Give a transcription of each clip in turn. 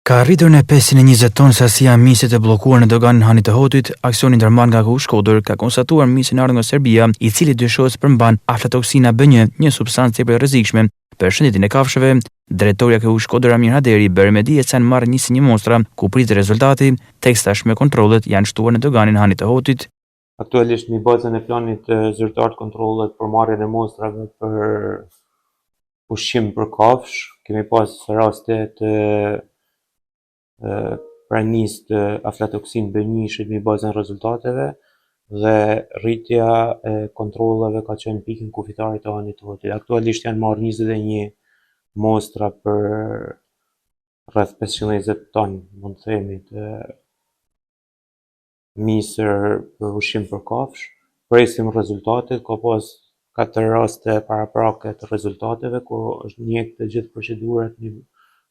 Ka arritur në 520 tonë sasia misit e bllokuar në doganin Hanit të Hotit. Aksioni ndërmarrë nga Shkodër ka konstatuar misin ardhur nga Serbia, i cili dyshohet se përmban aflatoksina B1, një substancë tepër e rrezikshme për shëndetin e kafshëve. Drejtoria e Shkodër Amir Haderi bëri me dije se janë marrë 21 mostra ku pritet rezultati, teksa tashmë kontrollet janë shtuar në doganin Hanit të Hotit. Aktualisht në bazën e planit zyrtar kontrollet për marrjen e mostrave për ushqim për kafsh, kemi pas raste të pranisë të aflatoksin B1 në bazën e rezultateve dhe rritja e kontrolleve ka qenë pikën kufitare të Hanit të Hotit. Aktualisht janë marrë 21 mostra për rreth 520 ton, mund të themi, të misër për ushqim për kafsh. Presim rezultatet, ka pas 4 raste paraprake të rezultateve, ku është njeh të gjithë procedurat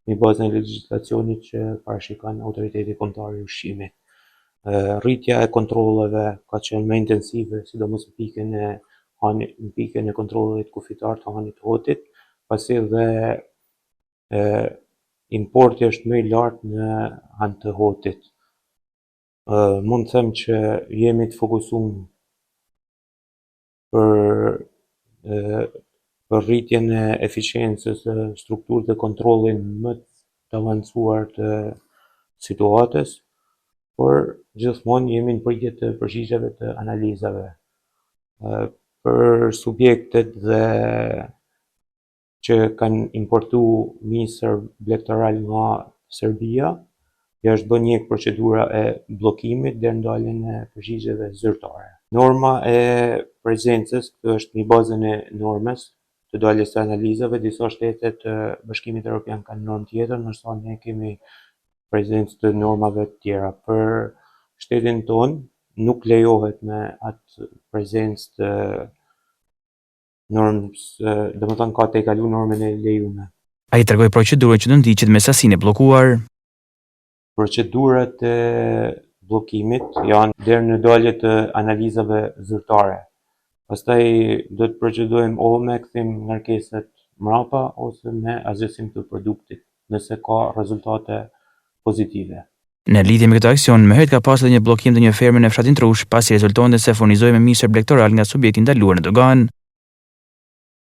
në bazën e legjislacionit që parashikon autoriteti kombëtar i ushqimit. Rritja e kontrolleve ka qenë më intensive, sidomos në pikën e kontrollit kufitar të Hanit të Hotit, pasi dhe importi është më i lartë në Han të Hotit. Mund të them që jemi të fokusuar për rritjen e eficiencës së strukturës dhe kontrollin më të avancuar të situatës, por gjithmonë jemi në pritje të përgjigjeve të analizave. Për subjektet që kanë importuar misër blegtoral nga Serbia, është bërë një procedura e bllokimit deri në ndaljen e përgjigjeve zyrtare. Norma e prezencës, kjo është në bazën e normës të daljes së analizave. Disa shtete të Bashkimit Evropian kanë normë tjetër, ndërsa ne kemi prezencë të normave të tjera. Për shtetin tonë nuk lejohet me atë prezencë të normës, domethënë ka të kaluar normën e lejuar. Ai tregoi procedurën që do ndiqet me sasinë e bllokuar. Procedurat e bllokimit janë deri në dalje të analizave zyrtare. Pastaj do të procedojmë o me kthim ngarkesat mbrapa ose me azhësim të produktit, nëse ka rezultate pozitive. Në lidhje me këtë aksion, më herët ka pasur një bllokim të një ferme në fshatin Trush, pasi rezultonte se furnizoi me misër blegtoral nga subjekti ndaluar në dogan.